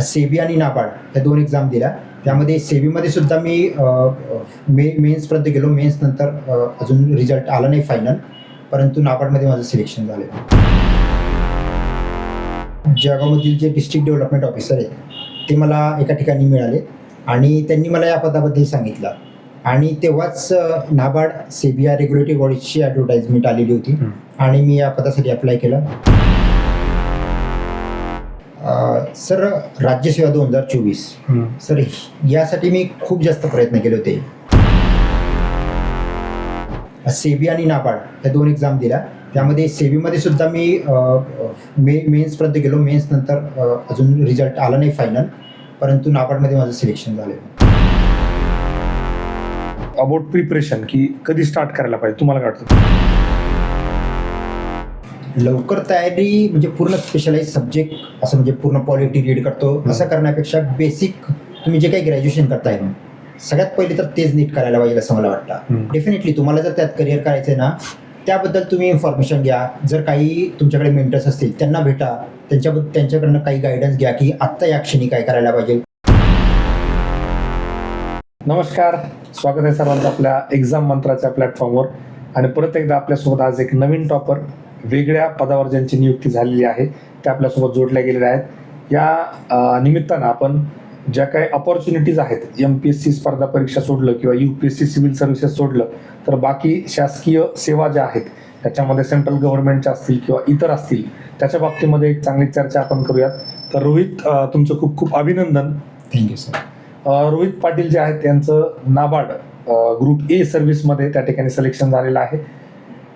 SEBI आणि नाबार्ड या 2 exam दिल्या. त्यामध्ये सेबीमध्ये सुद्धा मी मेन्सपर्यंत गेलो. मेन्स नंतर अजून रिझल्ट आला नाही फायनल, परंतु नाबार्डमध्ये माझं सिलेक्शन झालं. जळगावमधील जे डिस्ट्रिक्ट डेव्हलपमेंट ऑफिसर आहेत ते मला एका ठिकाणी मिळाले आणि त्यांनी मला या पदाबद्दल सांगितलं. आणि तेव्हाच नाबार्ड सेबी या रेग्युलेटरी बॉडीची ॲडव्हर्टाइजमेंट आलेली होती आणि मी या पदासाठी अप्लाय केलं. सर, राज्यसेवा 2024 सर, यासाठी मी खूप जास्त प्रयत्न केले होते. सेबी आणि नाबार्ड या 2 एक्झाम दिल्या. त्यामध्ये सेबीमध्ये सुद्धा मी मेन्सपर्यंत गेलो. मेन्स नंतर अजून रिझल्ट आला नाही फायनल, परंतु नाबार्डमध्ये माझं सिलेक्शन झालं. अबाउट प्रिपरेशन की कधी स्टार्ट करायला पाहिजे तुम्हाला काय वाटतं? लवकर तयारी म्हणजे पूर्ण स्पेशलाइज सब्जेक्ट असं म्हणजे पूर्ण पॉलिटी रीड करतो असं करण्यापेक्षा बेसिक तुम्ही जे काही ग्रॅज्युएशन करताय सगळ्यात पहिले तर तेच नीट करायला पाहिजे असं मला वाटतं. डेफिनेटली तुम्हाला जर त्यात करिअर करायचं आहे ना, त्याबद्दल तुम्ही इन्फॉर्मेशन घ्या. जर काही तुमच्याकडे मेंटर्स असतील त्यांना भेटा, त्यांच्याकडनं काही गायडन्स घ्या की आत्ता या क्षणी काय करायला पाहिजे. नमस्कार, स्वागत आहे सर्वांचं आपल्या एक्झाम मंत्राच्या प्लॅटफॉर्मवर. आणि परत एकदा आपल्यासोबत आज एक नवीन टॉपर वेगळ्या पदावर ज्यांची नियुक्ती झालेली आहे ते आपल्यासोबत जोडल्या गेलेल्या आहेत. या निमित्तानं आपण ज्या काही अपॉर्च्युनिटीज आहेत, MPSC स्पर्धा परीक्षा सोडलं किंवा UPSC सिव्हिल सर्व्हिसेस सोडलं तर बाकी शासकीय सेवा ज्या आहेत त्याच्यामध्ये सेंट्रल गव्हर्नमेंटच्या असतील किंवा इतर असतील त्याच्या बाबतीमध्ये एक चांगली चर्चा आपण करूयात. तर रोहित, तुमचं खूप खूप अभिनंदन. Thank you sir. रोहित पाटील जे आहेत त्यांचं नाबार्ड ग्रुप ए सर्व्हिसमध्ये त्या ठिकाणी सिलेक्शन झालेलं आहे.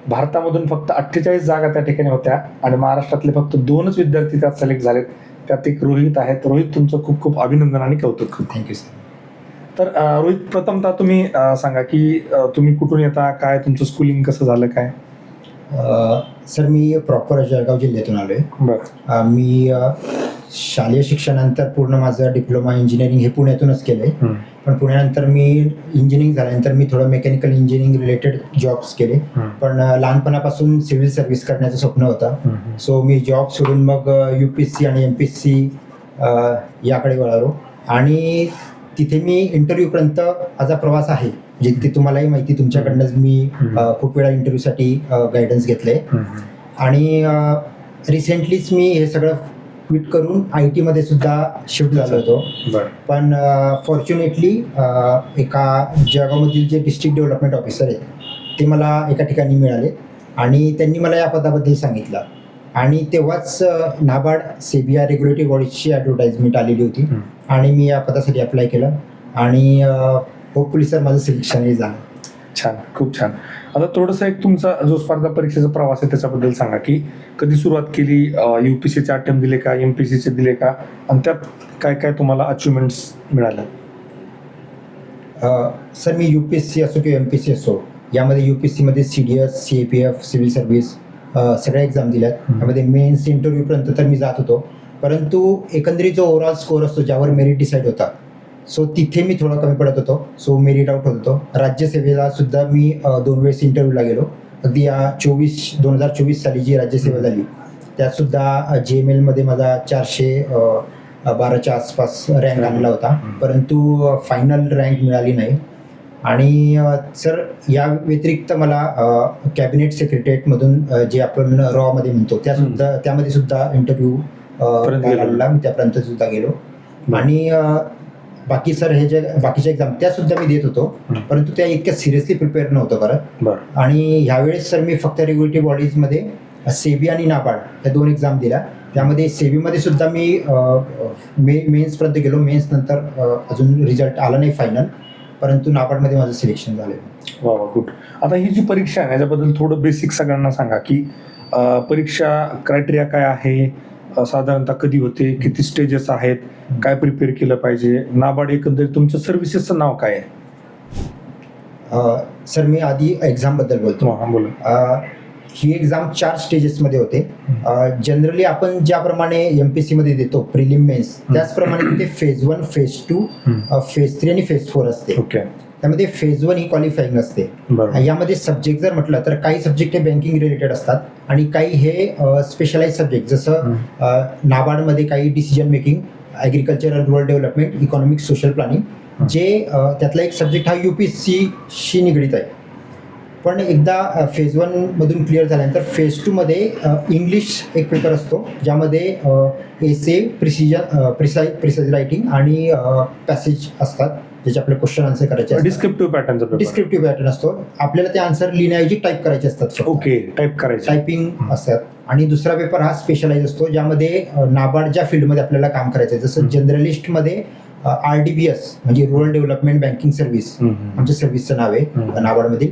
भारतामधून फक्त 48 जागा त्या ठिकाणी होत्या आणि महाराष्ट्रातले फक्त 2च विद्यार्थी त्यात सिलेक्ट झालेत. त्यात एक रोहित आहेत. रोहित, तुमचं खूप खूप अभिनंदन आणि कौतुक. Thank you sir. तर रोहित, प्रथमतः तुम्ही सांगा की तुम्ही कुठून येता, काय तुमचं स्कूलिंग कसं झालं काय? सर, मी प्रॉपर जळगाव जिल्ह्यातून आलो आहे. बरं. मी शालेय शिक्षणानंतर पूर्ण माझं डिप्लोमा इंजिनिअरिंग हे पुण्यातूनच केलं आहे. पण पुण्यानंतर मी इंजिनिअरिंग झाल्यानंतर मी थोडं मेकॅनिकल इंजिनिअरिंग रिलेटेड जॉब्स केले. पण लहानपणापासून सिव्हिल सर्व्हिस करण्याचं स्वप्न होतं. सो मी जॉब सोडून मग UPSC आणि MPSC याकडे वळालो आणि तिथे मी इंटरव्ह्यूपर्यंत माझा प्रवास आहे. म्हणजे ते तुम्हालाही माहिती, तुमच्याकडनंच मी खूप वेळा इंटरव्ह्यूसाठी गायडन्स घेतले. आणि रिसेंटलीच मी हे सगळं क्विट करून IT मध्ये सुद्धा शिफ्ट झालो होतो. पण फॉर्च्युनेटली एका जळगावमधील जे डिस्ट्रिक्ट डेव्हलपमेंट ऑफिसर आहेत ते मला एका ठिकाणी मिळाले आणि त्यांनी मला या पदाबद्दल सांगितलं. आणि तेव्हाच नाबार्ड सेबी या रेग्युलेटरी बॉडीची ॲडव्हर्टाइजमेंट आलेली होती आणि मी या पदासाठी अप्लाय केलं आणि होपफुली सर माझं सिलेक्शनही झालं. छान, खूप छान. आता थोडंसं एक तुमचा जो स्पर्धा परीक्षेचा प्रवास आहे त्याच्याबद्दल सांगा की कधी सुरुवात केली, UPSCचे अटेम्प्ट दिले का, MPSCचे दिले का, आणि त्यात काय काय तुम्हाला अचिव्हमेंट्स मिळाल्या? सर, मी UPSC असो किंवा MPSC असो, यामध्ये UPSCमध्ये CDS, CAPF, सिव्हिल सर्व्हिस सगळ्या एक्झाम दिल्यात. त्यामध्ये मेन्स इंटरव्ह्यूपर्यंत तर मी जात होतो, परंतु एकंदरीत जो ओव्हरऑल स्कोअर असतो ज्यावर मेरिट डिसाईड होता, सो तिथे मी थोडं कमी पडत होतो. सो मेरिट आउट होत होतो. राज्यसेवेला सुद्धा मी 2 वेळेस इंटरव्ह्यूला गेलो. अगदी 2024 साली जी राज्यसेवा झाली त्यातसुद्धा JMLमध्ये माझा 412च्या आसपास रँक आलेला होता, परंतु फायनल रँक मिळाली नाही. आणि सर, या व्यतिरिक्त मला कॅबिनेट सेक्रेटरीमधून जे आपण रॉमध्ये म्हणतो त्यामध्ये सुद्धा इंटरव्ह्यू आलेला, मी त्यापर्यंत सुद्धा गेलो. आणि बाकी सर, हे जे बाकीच्या एक्झाम त्यासुद्धा मी देत होतो, परंतु त्या इतक्या सिरियसली प्रिपेअर नव्हतं करत. आणि ह्यावेळेस सर मी फक्त रेग्युलेटरी बॉडीजमध्ये सेबी आणि नाबार्ड या 2 एक्झाम दिल्या. त्यामध्ये सेबीमध्ये सुद्धा मी मेन्सपर्यंत गेलो. मेन्स नंतर अजून रिझल्ट आला नाही फायनल, परंतु नाबार्डमध्ये माझं सिलेक्शन झालं. वा, गुड. आता ही जी परीक्षा आहे याच्याबद्दल थोडं बेसिक सगळ्यांना सांगा की परीक्षा क्रायटेरिया काय आहे, साधारणतः कधी होते, किती स्टेजेस आहेत, काय प्रिपेअर केलं पाहिजे, नाबार्ड एकंदरीत तुमच्या सर्व्हिसेसचं नाव काय आहे? सर, मी आधी एक्झामबद्दल बोलतो. बोला. ही एक्झाम 4 स्टेजेसमध्ये होते. जनरली आपण ज्याप्रमाणे MPSCमध्ये देतो प्रिलिम मेन्स, त्याचप्रमाणे ते फेज 1, फेज 2, फेज 3 आणि फेज 4 असते. त्यामध्ये फेज 1 ही क्वालिफाईंग असते. यामध्ये सब्जेक्ट जर म्हटलं तर काही सब्जेक्ट हे बँकिंग रिलेटेड असतात आणि काही हे स्पेशलाइज सब्जेक्ट, जसं नाबार्डमध्ये काही decision making agricultural rural development economic social planning, जे त्यातला एक सब्जेक्ट हा UPSCशी निगडीत आहे. पण एकदा फेज 1मधून क्लिअर झाल्यानंतर फेज 2मध्ये इंग्लिश एक पेपर असतो, ज्यामध्ये एसे, प्रिसाइज रायटिंग आणि पॅसेज असतात, ज्याचे आपले क्वेश्चन आन्सर करायचे असतात. डिस्क्रिप्टिव्ह पॅटर्नचा पेपर. डिस्क्रिप्टिव्ह पॅटर्न असतो. आपल्याला ते आन्सर लिहिण्याऐवजी टाईप करायचे असतात. ओके, टाईप करायचे, टायपिंग असतात. आणि दुसरा पेपर हा स्पेशलाइज असतो, ज्यामध्ये नाबार्डच्या फील्डमध्ये आपल्याला काम करायचं आहे. जसं जनरलिस्टमध्ये RDBS म्हणजे रुरल डेव्हलपमेंट बँकिंग सर्व्हिस आमच्या सर्व्हिसचं नाव आहे नाबार्डमधील.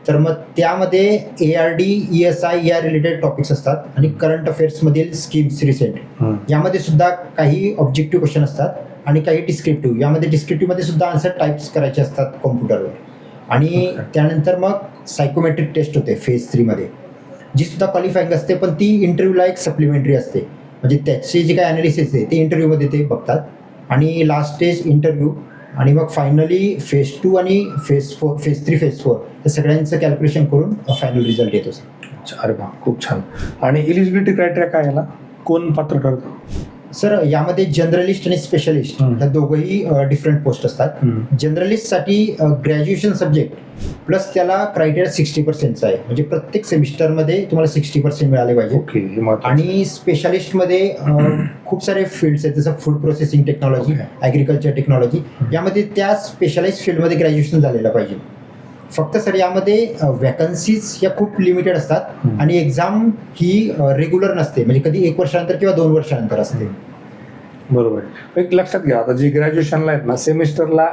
तर मग त्यामध्ये ARD, ESI या रिलेटेड टॉपिक्स असतात आणि करंट अफेअर्समधील स्कीम्स रिसेंट, यामध्ये सुद्धा काही ऑब्जेक्टिव्ह क्वेश्चन असतात आणि काही डिस्क्रिप्टिव्ह. यामध्ये डिस्क्रिप्टिव्हमध्ये सुद्धा आन्सर टाईप्स करायचे असतात कॉम्प्युटरवर. आणि त्यानंतर मग सायकोमेट्रिक टेस्ट होते फेज 3मध्ये, जी सुद्धा क्वालिफाईंग असते, पण ती इंटरव्ह्यूला एक सप्लिमेंटरी असते. म्हणजे त्याचे जे काही ॲनालिसिस आहे ते इंटरव्ह्यूमध्ये ते बघतात. आणि लास्ट स्टेज इंटरव्ह्यू, आणि मग फायनली फेज 2 आणि फेज 3, फेज 4 हे सगळ्यांचं कॅल्क्युलेशन करून फायनल रिझल्ट येतो सर. अरे वा, खूप छान. आणि एलिजिबिलिटी क्रायटेरिया काय याला, कोण पात्र ठरतं? सर यामध्ये जनरलिस्ट आणि स्पेशलिस्ट ह्या दोघंही डिफरंट पोस्ट असतात. जनरलिस्टसाठी ग्रॅज्युएशन सब्जेक्ट प्लस त्याला क्रायटेरिया 60%चा आहे, म्हणजे प्रत्येक सेमिस्टरमध्ये तुम्हाला 60% मिळाले पाहिजे. ओके. आणि स्पेशालिस्टमध्ये खूप सारे फील्ड्स आहेत, जसं food processing technology, agriculture technology, यामध्ये त्या स्पेशलाइज फील्डमध्ये ग्रॅज्युएशन झालेलं पाहिजे. फक्त सर यामध्ये वॅकन्सीज या खूप लिमिटेड असतात आणि एक्झाम ही रेग्युलर नसते, म्हणजे कधी 1 वर्षानंतर किंवा 2 वर्षानंतर असते. बरोबर. एक लक्षात घ्या, आता जे ग्रॅज्युएशनला आहेत ना, सेमिस्टरला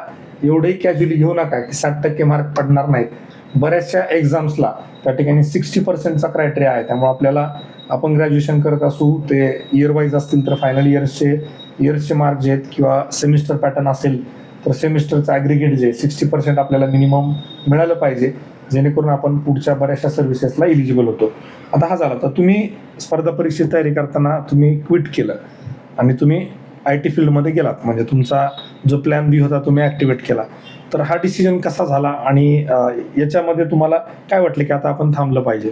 एवढंही कॅज्युअली घेऊ नका की 60% मार्क पडणार नाहीत. बऱ्याचशा एक्झाम्सला त्या ठिकाणी 60%चा क्रायटेरिया आहे. त्यामुळे आपल्याला, आपण ग्रॅज्युएशन करत असू ते इयर वाईज असतील तर फायनल इयर्सचे मार्क जे आहेत, किंवा सेमिस्टर पॅटर्न असेल तर सेमिस्टरचं ॲग्रिगेट जे 60% आपल्याला मिनिमम मिळालं पाहिजे, जेणेकरून आपण पुढच्या बऱ्याचशा सर्व्हिसेसला इलिजिबल होतो. आता हा झाला, तर तुम्ही स्पर्धा परीक्षेची तयारी करताना तुम्ही क्विट केलं आणि तुम्ही IT फील्डमध्ये गेलात, म्हणजे तुमचा जो प्लॅन B होता तुम्ही ॲक्टिवेट केला. तर हा डिसिजन कसा झाला आणि याच्यामध्ये तुम्हाला काय वाटलं की आता आपण थांबलं पाहिजे?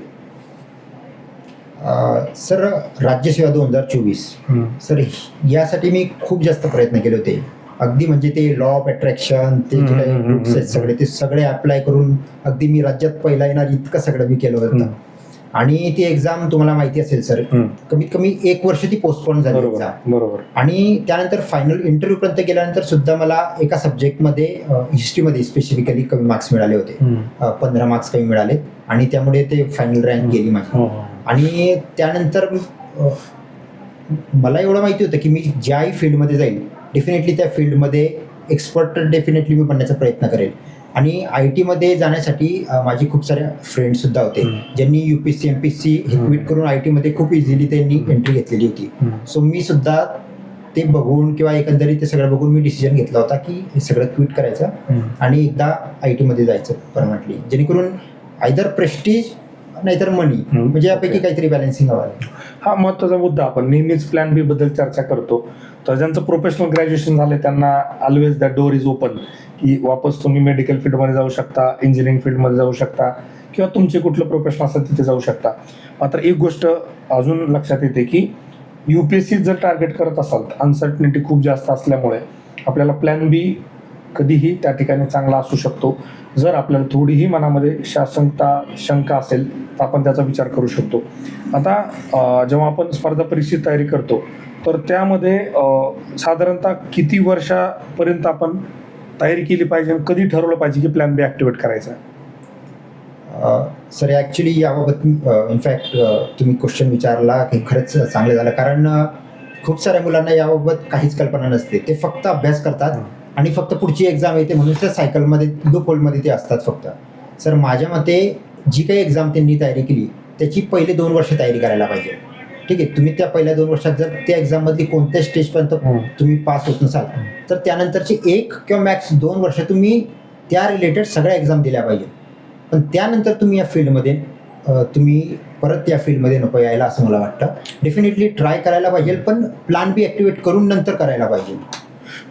सर राज्यसेवा 2024 सर यासाठी मी खूप जास्त प्रयत्न केले होते. अगदी म्हणजे ते लॉ ऑफ अट्रॅक्शन, ते जे काही बुक्स आहेत सगळे, ते सगळे अप्लाय करून अगदी मी राज्यात पहिला येणार इतकं सगळं मी केलं होतं. आणि ती एक्झाम तुम्हाला माहिती असेल सर, कमीत कमी 1 वर्ष ती पोस्टपोन झाली एक्झाम. बरोबर. आणि त्यानंतर फायनल इंटरव्ह्यू पर्यंत गेल्यानंतर सुद्धा मला एका सब्जेक्टमध्ये हिस्ट्रीमध्ये स्पेसिफिकली कमी मार्क्स मिळाले होते, 15 मार्क्स कमी मिळाले, आणि त्यामुळे ते फायनल रँक गेली माझी. आणि त्यानंतर मला एवढं माहिती होतं की मी ज्याही फील्डमध्ये जाईल डेफिनेटली त्या फील्डमध्ये एक्सपर्ट डेफिनेटली मी बनण्याचा प्रयत्न करेल. आणि IT मध्ये जाण्यासाठी माझे खूप सारे फ्रेंड्ससुद्धा होते, ज्यांनी UPSC MPSC हे क्विट करून IT मध्ये खूप इझिली त्यांनी एंट्री घेतलेली होती. सो मी सुद्धा ते बघून किंवा एकंदरीत ते सगळं बघून मी डिसिजन घेतला होता की हे सगळं क्विट करायचं आणि एकदा IT मध्ये जायचं परमनंटली, जेणेकरून आयदर प्रेस्टीज नाहीतर मनी, म्हणजे यापैकी काहीतरी बॅलन्सिंग हवं. हा महत्त्वाचा मुद्दा. आपण नेहमीच प्लॅन B बद्दल चर्चा करतो. तर ज्यांचं प्रोफेशनल ग्रॅज्युएशन झालं त्यांना always that door is open, की वापस तुम्ही मेडिकल फील्डमध्ये जाऊ शकता, इंजिनिअरिंग फील्डमध्ये जाऊ शकता, किंवा तुमचे कुठलं प्रोफेशन असेल तिथे जाऊ शकता. मात्र एक गोष्ट अजून लक्षात येते की UPSC जर टार्गेट करत असाल तर अनसर्टनिटी खूप जास्त असल्यामुळे आपल्याला प्लॅन B कधीही त्या ठिकाणी चांगला असू शकतो. जर आपल्याला थोडीही मनामध्ये शंका असेल तर आपण त्याचा विचार करू शकतो. आता जेव्हा आपण स्पर्धा परीक्षेची तयारी करतो तर त्यामध्ये साधारणतः किती वर्षापर्यंत आपण तयारी केली पाहिजे, कधी ठरवलं पाहिजे की प्लॅन B ॲक्टिवेट करायचा? सर ॲक्च्युली याबाबत इनफॅक्ट तुम्ही क्वेश्चन विचारला की खरंच चांगलं झालं, कारण खूप साऱ्या मुलांना याबाबत काहीच कल्पना नसते. ते फक्त अभ्यास करतात आणि फक्त पुढची एक्झाम येते म्हणून त्या सायकलमध्ये लूपहोलमध्ये ते असतात फक्त. सर माझ्या मते जी काही एक्झाम त्यांनी तयारी केली त्याची पहिले 2 वर्ष तयारी करायला पाहिजे. ठीक आहे, तुम्ही त्या पहिल्या 2 वर्षात जर त्या एक्झाममधली कोणत्या स्टेजपर्यंत तुम्ही पास होत नसाल तर त्यानंतरची 1 किंवा मॅक्स 2 वर्ष तुम्ही त्या रिलेटेड सगळ्या एक्झाम दिल्या पाहिजे. पण त्यानंतर तुम्ही या फील्डमध्ये तुम्ही परत या फील्डमध्ये नको यायला असं मला वाटतं. डेफिनेटली ट्राय करायला पाहिजे, पण प्लॅन B ॲक्टिवेट करून नंतर करायला पाहिजे.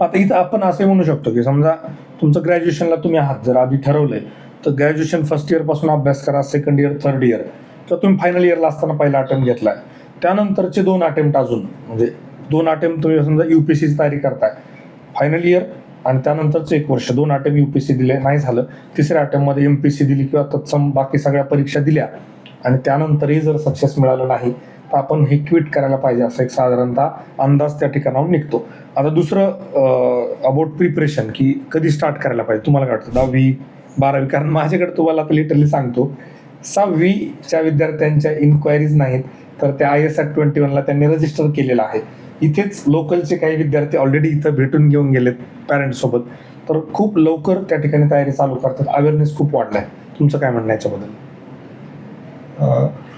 आता इथं आपण असे म्हणू शकतो की समजा तुमचं ग्रॅज्युएशनला तुम्ही आहात, जर आधी ठरवलंय तर ग्रॅज्युएशन फर्स्ट इयरपासून अभ्यास करा, सेकंड इयर, थर्ड इयर, किंवा तुम्ही फायनल इयरला असताना पहिला अटेम्प्ट घेतलाय, त्यानंतरचे 2 अटेम्प्ट अजून म्हणजे 2 अटेम्प्ट तुम्ही समजा UPSCची तयारी करताय, फायनल इयर आणि त्यानंतरचं 1 वर्ष 2 अटेम्प्ट UPSC दिले, नाही झालं, तिसऱ्या अटेम्प्टमध्ये MPSC दिली किंवा तत्सम बाकी सगळ्या परीक्षा दिल्या आणि त्यानंतरही जर सक्सेस मिळालं नाही तर आपण हे क्विट करायला पाहिजे, असं एक साधारणतः अंदाज त्या ठिकाणाहून निघतो. आता दुसरं अबाउट प्रिपरेशन, की कधी स्टार्ट करायला पाहिजे, तुम्हाला काय वाटतं? 10वी 12वी? कारण माझ्याकडे तुम्हाला आता लिटरली सांगतो, 6वीच्या विद्यार्थ्यांच्या इन्क्वायरीज नाहीत तर त्या IAS21ला त्यांनी रजिस्टर केलेलं आहे. इथेच लोकलचे काही विद्यार्थी ऑलरेडी इथं भेटून घेऊन गेलेत पॅरेंट्ससोबत, तर खूप लवकर त्या ठिकाणी तयारी चालू करतात. अवेअरनेस खूप वाढला आहे. तुमचं काय म्हणणं याच्याबद्दल?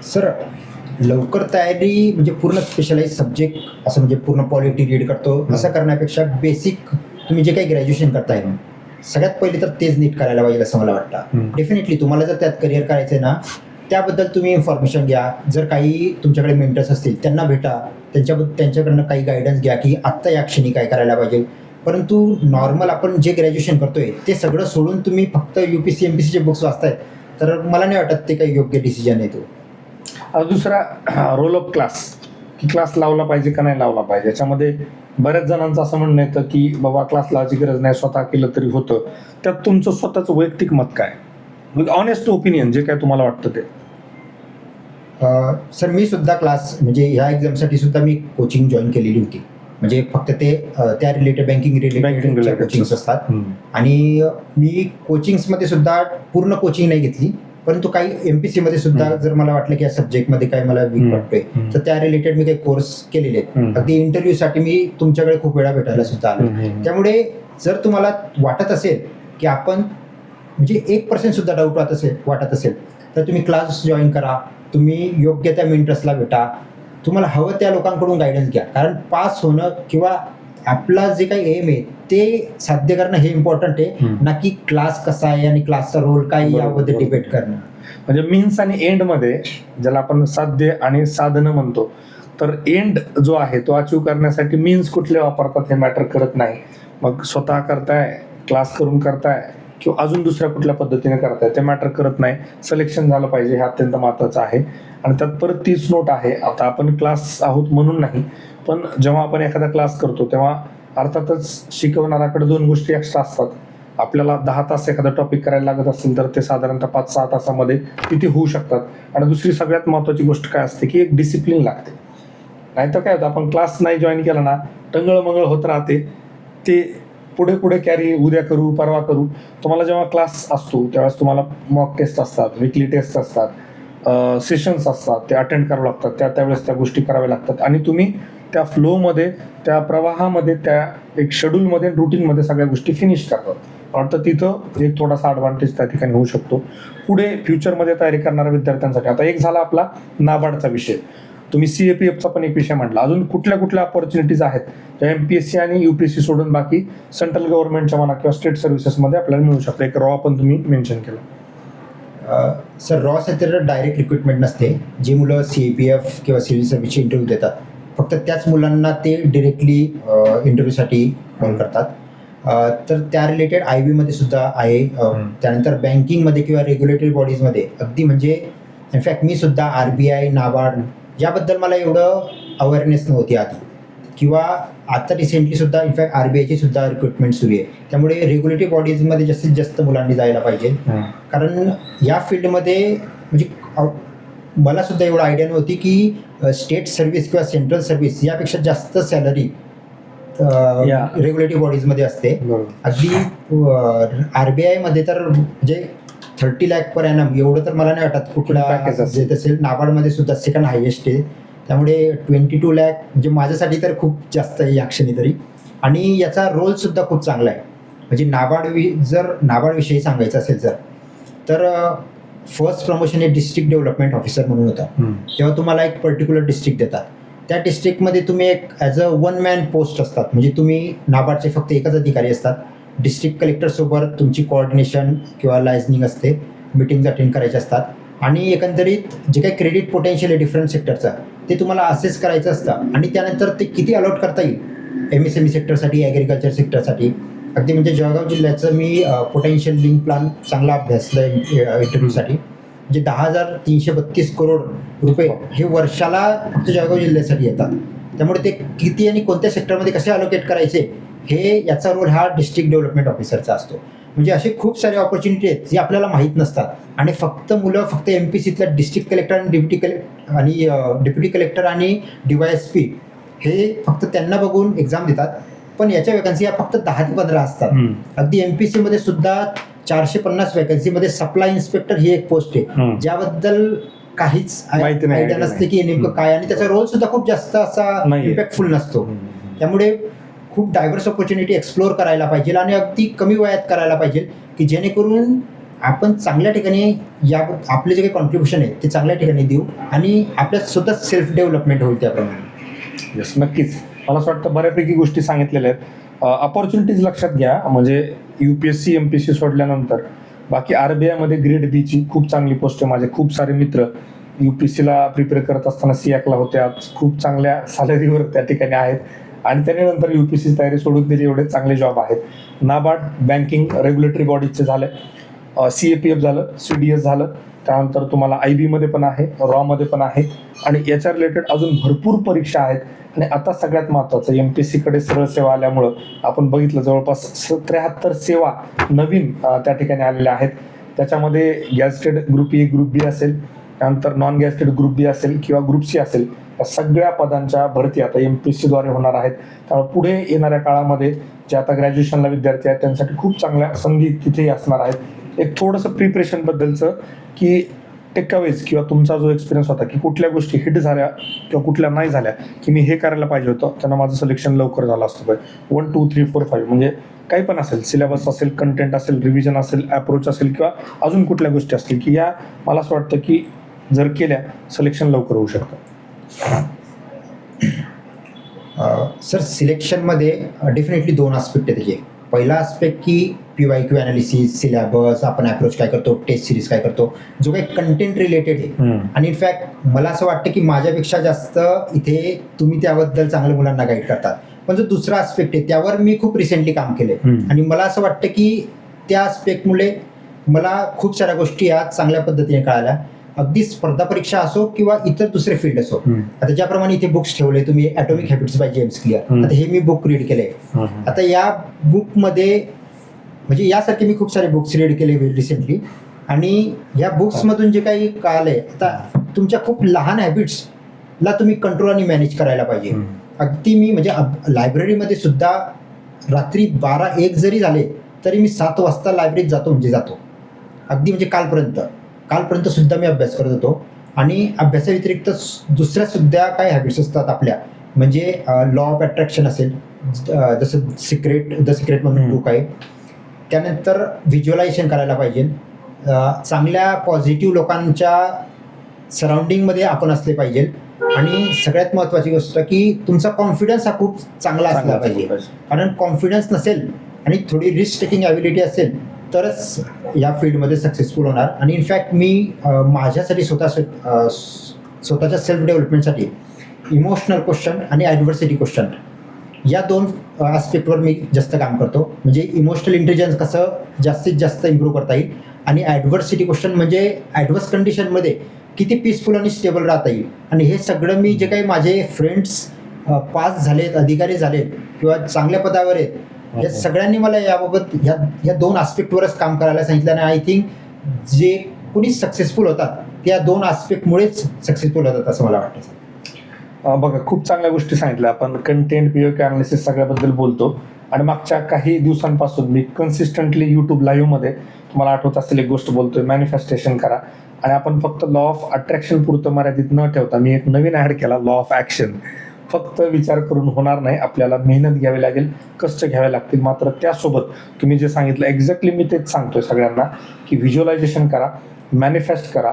सर, लवकर तयारी म्हणजे पूर्ण स्पेशलाइज सब्जेक्ट असं म्हणजे पूर्ण पॉलिटी रीड करतो असं करण्यापेक्षा बेसिक तुम्ही जे काही ग्रॅज्युएशन करताय ना, सगळ्यात पहिले तर तेच नीट करायला पाहिजे असं मला वाटतं. डेफिनेटली तुम्हाला जर त्यात करिअर करायचं आहे ना, त्याबद्दल तुम्ही इन्फॉर्मेशन घ्या. जर काही तुमच्याकडे मेंटर्स असतील त्यांना भेटा, त्यांच्याकडनं काही गायडन्स घ्या की आत्ता या क्षणी काय करायला पाहिजे. परंतु नॉर्मल आपण जे ग्रॅज्युएशन करतोय ते सगळं सोडून तुम्ही फक्त UPSC MPSCचे बुक्स वाचतायत, तर मला नाही वाटत ते काही योग्य डिसिजन आहे तो. दुसरा रोल ऑफ क्लास, की क्लास लावला पाहिजे का नाही लावला पाहिजे. याच्यामध्ये बऱ्याच जणांचं असं म्हणणं येतं की बाबा क्लास लावायची गरज नाही, स्वतः केलं तरी होतं. त्यात तुमचं स्वतःचं वैयक्तिक मत काय, म्हणजे ऑनेस्ट ओपिनियन जे काय तुम्हाला वाटतं ते? सर, मी सुद्धा क्लास म्हणजे ह्या एक्झामसाठी सुद्धा मी कोचिंग जॉईन केलेली होती. म्हणजे फक्त ते त्या रिलेटेड बँकिंग रिलेटेड कोचिंग्स असतात. आणि मी कोचिंग्समध्ये सुद्धा पूर्ण कोचिंग नाही घेतली, परंतु काही MPSC मध्ये सुद्धा जर मला वाटलं की या सब्जेक्टमध्ये काही मला वीक वाटतोय तर त्या रिलेटेड मी काही कोर्स केलेले आहेत. अगदी इंटरव्ह्यूसाठी मी तुमच्याकडे खूप वेळा भेटायला सुद्धा आलो. त्यामुळे जर तुम्हाला वाटत असेल की आपण म्हणजे 1% सुद्धा डाऊट वाटत असेल तर तुम्ही क्लास जॉईन करा. तुम्ही योग्य त्या मेंटर्सला भेटा. तुम्हाला हवं त्या लोकांकडून गायडन्स घ्या. कारण पास होणं किंवा आपला जे काही एम आहे ते साध्य करणं हे इम्पॉर्टंट आहे, ना की क्लास कसा आहे आणि क्लासचा रोल काय याबद्दल डिबेट करणं. म्हणजे मीन्स आणि एंडमध्ये, ज्याला आपण साध्य आणि साधनं म्हणतो, तर एंड जो आहे तो अचीव करण्यासाठी मीन्स कुठले वापरतात हे मॅटर करत नाही. मग स्वतः करताय, क्लास करून करताय किंवा अजून दुसऱ्या कुठल्या पद्धतीने करताय ते मॅटर करत नाही. सिलेक्शन झालं पाहिजे हे अत्यंत महत्त्वाचं आहे. आणि त्यात परत तीच नोट आहे, आता आपण क्लास आहोत म्हणून नाही, पण जेव्हा आपण एखादा क्लास करतो तेव्हा अर्थातच शिकवणाऱ्याकडे 2 गोष्टी एक्स्ट्रा असतात. आपल्याला 10 तास एखादा टॉपिक करायला लागत असेल तर ते साधारणतः 5-6 तासामध्ये तिथे होऊ शकतात. आणि दुसरी सगळ्यात महत्त्वाची गोष्ट काय असते की एक डिसिप्लिन लागते. नाहीतर काय होतं, आपण क्लास नाही जॉईन केला ना, टंगळमंगळ होत राहते. ते पुढे कॅरी उद्या करू परवा करू. तुम्हाला जेव्हा क्लास असतो त्यावेळेस तुम्हाला मॉक टेस्ट असतात, विकली टेस्ट असतात, सेशन्स असतात, ते अटेंड करावं लागतात. त्यावेळेस त्या गोष्टी कराव्या लागतात आणि तुम्ही त्या फ्लोमध्ये, त्या प्रवाहामध्ये, त्या एक शेड्यूलमध्ये, रुटीनमध्ये सगळ्या गोष्टी फिनिश करतात. वाटतं तिथं एक थोडासा ॲडव्हान्टेज त्या ठिकाणी होऊ शकतो पुढे फ्युचरमध्ये तयारी करणाऱ्या विद्यार्थ्यांसाठी. आता एक झाला आपला नाबार्डचा विषय, तुम्ही CAPFचा पण एक विषय म्हटला. अजून कुठल्या अपॉर्च्युनिटीज आहेत त्या MPSC आणि UPSC सोडून बाकी सेंट्रल गव्हर्नमेंटच्या म्हणा किंवा स्टेट सर्व्हिसेसमध्ये आपल्याला मिळू शकतं? एक रॉ पण तुम्ही मेन्शन केलं. सर, रॉ तर डायरेक्ट रिक्रुटमेंट नसते. जी मुलं CAPF किंवा सिव्हिल सर्व्हिसचे इंटरव्ह्यू देतात फक्त त्याच मुलांना ते डिरेक्टली इंटरव्ह्यूसाठी कॉल करतात. तर त्या रिलेटेड IB मध्ये सुद्धा आहे. त्यानंतर बँकिंगमध्ये किंवा रेग्युलेटरी बॉडीजमध्ये अगदी म्हणजे इनफॅक्ट मी सुद्धा RBI, नाबार्ड याबद्दल मला एवढं अवेअरनेस नव्हती आधी, किंवा आता रिसेंटली सुद्धा इनफॅक्ट RBIची सुद्धा रिक्रुटमेंट सुरू आहे. त्यामुळे रेग्युलेटरी बॉडीजमध्ये जास्तीत जास्त मुलांनी जायला पाहिजे. कारण या फील्डमध्ये म्हणजे मला सुद्धा एवढं आयडिया नव्हती की स्टेट सर्व्हिस किंवा सेंट्रल सर्व्हिस यापेक्षा जास्त सॅलरी रेग्युलेटरी बॉडीजमध्ये असते. अगदी RBI मध्ये तर म्हणजे 30 लाख पर ॲनम एवढं तर मला नाही वाटत कुठला देत असेल. नाबार्डमध्ये सुद्धा सेकंड हायेस्ट आहे. त्यामुळे 22 लाख म्हणजे माझ्यासाठी तर खूप जास्त आहे या क्षणी तरी. आणि याचा रोल सुद्धा खूप चांगला आहे. म्हणजे जर नाबार्डविषयी सांगायचं असेल तर फर्स्ट प्रमोशन हे डिस्ट्रिक्ट डेव्हलपमेंट ऑफिसर म्हणून होतं. तेव्हा तुम्हाला एक पर्टिक्युलर डिस्ट्रिक्ट देतात. त्या डिस्ट्रिक्टमध्ये तुम्ही एक ॲज अ 1 मॅन पोस्ट असतात. म्हणजे तुम्ही नाबार्डचे फक्त एकच अधिकारी असतात. डिस्ट्रिक्ट कलेक्टरसोबत तुमची कोऑर्डिनेशन किंवा लायझनिंग असते, मीटिंग्ज अटेंड करायचे असतात. आणि एकंदरीत जे काही क्रेडिट पोटेन्शियल आहे डिफरंट सेक्टरचं ते तुम्हाला असेस करायचं असतं. आणि त्यानंतर ते किती अलॉट करता येईल MSME सेक्टरसाठी, ॲग्रिकल्चर सेक्टरसाठी. अगदी म्हणजे जळगाव जिल्ह्याचं मी पोटेन्शियल लिंक प्लॅन चांगला अभ्यासला इंटरव्ह्यूसाठी. म्हणजे 10,332 करोड रुपये हे वर्षाला फक्त जळगाव जिल्ह्यासाठी येतात. त्यामुळे ते किती आणि कोणत्या सेक्टरमध्ये कसे अलोकेट करायचे हे याचा रोल हा डिस्ट्रिक्ट डेव्हलपमेंट ऑफिसरचा असतो. म्हणजे असे खूप सारे ऑपॉर्च्युनिटी आहेत जे आपल्याला माहीत नसतात आणि मुलं फक्त MPCतल्या डिस्ट्रिक्ट कलेक्टर आणि डेप्युटी कलेक्टर आणि DYSP हे फक्त त्यांना बघून एक्झाम देतात. पण याच्या वॅकन्सी या फक्त 10 ते 15 असतात. अगदी MPC मध्ये सुद्धा 450 वॅकन्सीमध्ये सप्लाय इन्स्पेक्टर ही एक पोस्ट आहे ज्याबद्दल काहीच आयडिया नसते की नेमकं काय, आणि त्याचा रोल सुद्धा खूप जास्त असा इम्पॅक्टफुल नसतो. त्यामुळे खूप डायव्हर्स ऑपॉर्च्युनिटी एक्सप्लोअर करायला पाहिजे आणि अगदी कमी वयात करायला पाहिजे की जेणेकरून आपण चांगल्या ठिकाणी आपले जे काही कॉन्ट्रीब्युशन आहे ते चांगल्या ठिकाणी देऊ आणि आपल्या स्वतः सेल्फ डेव्हलपमेंट होईल त्याप्रमाणे. येस, नक्कीच. मला असं वाटतं बऱ्यापैकी गोष्टी सांगितलेल्या आहेत. अपॉर्च्युनिटीज लक्षात घ्या. म्हणजे UPSC MPSC सोडल्यानंतर बाकी RBI मध्ये ग्रेड B ची खूप चांगली पोस्ट आहे. माझे खूप सारे मित्र UPSCला प्रिपेअर करत असताना SIACला होते, आज खूप चांगल्या सॅलरीवर त्या ठिकाणी आहेत आणि त्यानंतर UPSC तयारी सोडून दिली. एवढे चांगले जॉब आहेत. नाबार्ड बँकिंग रेग्युलेटरी बॉडीजचे झाले, CAPF झालं, CDS झालं, त्यानंतर तुम्हाला IB मध्ये पण आहे, रॉ मध्ये पण आहे आणि याच्या रिलेटेड अजून भरपूर परीक्षा आहेत. आणि आता सगळ्यात महत्त्वाचं MPSC कडे सरळ सेवा आल्यामुळं आपण बघितलं जवळपास 73 सेवा नवीन त्या ठिकाणी आलेल्या आहेत. त्याच्यामध्ये gazetted group E group B असेल, त्यानंतर नॉन गॅझेटेड ग्रुप B असेल किंवा ग्रुप C असेल, या सगळ्या पदांच्या भरती आता MPSCद्वारे होणार आहेत. त्यामुळे पुढे येणाऱ्या काळामध्ये जे आता ग्रॅज्युएशनला विद्यार्थी आहेत त्यांच्यासाठी खूप चांगल्या संधी तिथेही असणार आहेत. एक थोडंसं प्रिपरेशनबद्दलचं की टेकअवेज किंवा तुमचा जो एक्सपिरियन्स होता की कुठल्या गोष्टी हिट झाल्या किंवा कुठल्या नाही झाल्या की मी हे करायला पाहिजे होतं, त्यांना माझं सिलेक्शन लवकर झालं असतं पाहिजे. 1 2 3 4 5 म्हणजे काही पण असेल, सिलेबस असेल, कंटेंट असेल, रिव्हिजन असेल, अप्रोच असेल किंवा अजून कुठल्या गोष्टी असतील की या मला असं वाटतं की जर केल्या सिलेक्शन लवकर होऊ शकतं. सर सिलेक्शनमध्ये डेफिनेटली 2 आस्पेक्ट आहे त्याचे. पहिला आस्पेक्ट की PYQ ॲनालिसिस, सिलेबस, आपण अप्रोच काय करतो, टेस्ट सिरीज काय करतो, जो काही कंटेंट रिलेटेड आहे. आणि इनफॅक्ट मला असं वाटतं की माझ्यापेक्षा जास्त इथे तुम्ही त्याबद्दल चांगल्या मुलांना गाईड करतात. पण जो दुसरा आस्पेक्ट आहे त्यावर मी खूप रिसेंटली काम केलंय आणि मला असं वाटतं की त्या आस्पेक्टमुळे मला खूप साऱ्या गोष्टी या चांगल्या पद्धतीने कळाल्या. अगदी स्पर्धा परीक्षा असो किंवा इतर दुसरे फील्ड असो. आता ज्याप्रमाणे इथे बुक्स ठेवले तुम्ही, atomic habits by James clear, आता हे मी बुक रीड केले. आता या बुकमध्ये म्हणजे यासारखे मी खूप सारे बुक्स रीड केले रिसेंटली आणि या बुक्समधून जे काही कळालंय, आता तुमच्या खूप लहान हॅबिट्सला तुम्ही कंट्रोल आणि मॅनेज करायला पाहिजे. अगदी मी म्हणजे लायब्ररीमध्ये सुद्धा रात्री 12-1 जरी झाले तरी मी 7 वाजता लायब्ररीत जातो म्हणजे जातो. अगदी म्हणजे कालपर्यंत सुद्धा मी अभ्यास करत होतो. आणि अभ्यासाव्यतिरिक्त दुसऱ्या सुद्धा काही हॅबिट्स असतात आपल्या, म्हणजे लॉ ऑफ अट्रॅक्शन असेल, जसं द सिक्रेट म्हणून बुक आहे. त्यानंतर व्हिज्युअलायझेशन करायला पाहिजे. चांगल्या पॉझिटिव्ह लोकांच्या सराउंडिंगमध्ये आपण असले पाहिजे. आणि सगळ्यात महत्त्वाची गोष्ट की तुमचा कॉन्फिडन्स हा खूप चांगला असला पाहिजे. कारण कॉन्फिडन्स नसेल आणि थोडी रिस्क टेकिंग ॲबिलिटी असेल तरच या फील्डमध्ये सक्सेसफुल होणार. आणि इनफॅक्ट मी माझ्यासाठी स्वतःच्या सेल्फ डेव्हलपमेंटसाठी इमोशनल क्वेश्चन आणि ॲडव्हर्सिटी क्वेश्चन या 2 आस्पेक्टवर मी जास्त काम करतो. म्हणजे इमोशनल इंटेलिजन्स कसं जास्तीत जास्त इम्प्रूव्ह करता येईल आणि ॲडव्हर्सिटी क्वेश्चन म्हणजे ॲडव्हर्स कंडिशनमध्ये किती पीसफुल आणि स्टेबल राहता येईल. आणि हे सगळं मी जे काही माझे फ्रेंड्स पास झालेत, अधिकारी झालेत किंवा चांगल्या पदावर आहेत, या सगळ्यांनी मला याबाबत ह्या 2 आस्पेक्टवरच काम करायला सांगितलं. आणि आय थिंक जे कोणी सक्सेसफुल होतात त्या 2 आस्पेक्टमुळेच सक्सेसफुल होतात असं मला वाटतं. बघा, खूप चांगल्या गोष्टी सांगितल्या आपण. कंटेंट, PYQ ॲनालिसिस सगळ्याबद्दल बोलतो आणि मागच्या काही दिवसांपासून मी कन्सिस्टंटली YouTube लाईव्हमध्ये तुम्हाला आठवत असेल एक गोष्ट बोलतोय, मॅनिफेस्टेशन करा. आणि आपण फक्त लॉ ऑफ अट्रॅक्शन पुरतं मर्यादित न ठेवता मी एक नवीन ॲड केला, लॉ ऑफ ॲक्शन. फक्त विचार करून होणार नाही, आपल्याला मेहनत घ्यावी लागेल, कष्ट घ्यावे लागतील. मात्र त्यासोबत तुम्ही जे सांगितलं एक्झॅक्टली मी तेच सांगतोय सगळ्यांना की व्हिज्युअलायझेशन करा, मॅनिफेस्ट करा,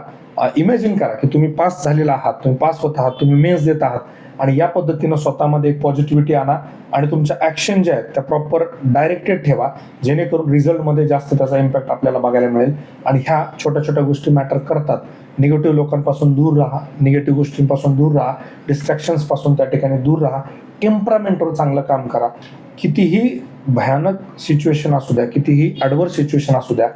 इमॅजिन करा की तुम्ही पास झालेला आहात, तुम्ही पास होत आहात, तुम्ही मेन्स देत आहात. आणि या पद्धतीनं स्वतःमध्ये एक पॉझिटिव्हिटी आणा आणि तुमच्या ॲक्शन ज्या आहेत त्या प्रॉपर डायरेक्टेड ठेवा, जेणेकरून रिझल्टमध्ये जास्त त्याचा इम्पॅक्ट आपल्याला बघायला मिळेल. आणि ह्या छोट्या छोट्या गोष्टी मॅटर करतात. निगेटिव्ह लोकांपासून दूर राहा, निगेटिव्ह गोष्टींपासून दूर राहा, डिस्ट्रॅक्शन्सपासून त्या ठिकाणी दूर राहा, टेम्परामेंटवर चांगलं काम करा. कितीही भयानक सिच्युएशन असू द्या, कितीही ॲडव्हर्स सिच्युएशन असू द्या,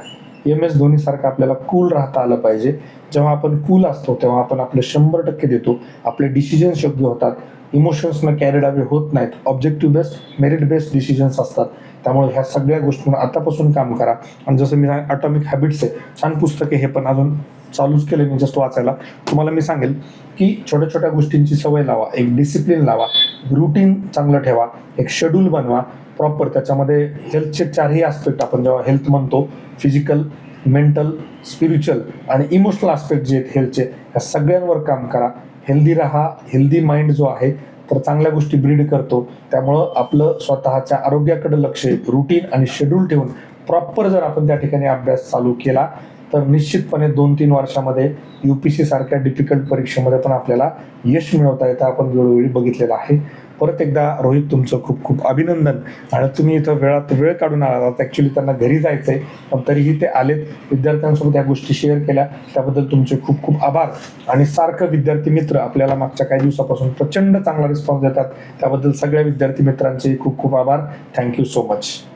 MS धोनीसारखं आपल्याला कूल राहता आलं पाहिजे. जेव्हा आपण कूल असतो तेव्हा आपण आपले 100% देतो, आपले डिसिजन्स योग्य होतात, इमोशन्सनं कॅरीड अवे होत नाहीत. Objective based merit based decisions असतात. त्यामुळे ह्या सगळ्या गोष्टींवर आतापासून काम करा. आणि जसं मी अटॉमिक हॅबिट्स आहे, छान पुस्तक आहे, हे पण अजून चालूच केलं मी जस्ट वाचायला. तुम्हाला मी सांगेल की छोट्या छोट्या गोष्टींची सवय लावा, एक डिसिप्लिन लावा, रुटीन चांगलं ठेवा, एक शेड्यूल बनवा प्रॉपर. त्याच्यामध्ये हेल्थचे 4ही ॲस्पेक्ट आपण जेव्हा हेल्थ म्हणतो, फिजिकल, मेंटल, स्पिरिच्युअल आणि इमोशनल ॲस्पेक्ट जे आहेत हेल्थचे, ह्या सगळ्यांवर काम करा. हेल्दी राहा. हेल्दी माइंड जो आहे तर चांगल्या गोष्टी ब्रीड करतो. त्यामुळं आपलं स्वतःच्या आरोग्याकडे लक्ष, रुटीन आणि शेड्यूल ठेवून प्रॉपर जर आपण त्या ठिकाणी अभ्यास चालू केला तर निश्चितपणे 2-3 वर्षामध्ये UPSC सारख्या डिफिकल्ट परीक्षेमध्ये पण आपल्याला यश मिळवता येतं. आपण वेळोवेळी बघितलेलं आहे. परत एकदा रोहित तुमचं खूप खूप अभिनंदन. आणि तुम्ही इथं वेळ काढून आलात. ॲक्च्युली त्यांना घरी जायचंय पण तरीही ते आलेत, विद्यार्थ्यांसोबत या गोष्टी शेअर केल्या, त्याबद्दल तुमचे खूप खूप आभार. आणि सारखं विद्यार्थी मित्र आपल्याला मागच्या काही दिवसापासून प्रचंड चांगला रिस्पॉन्स देतात, त्याबद्दल सगळ्या विद्यार्थी मित्रांचे खूप खूप आभार. Thank you so much.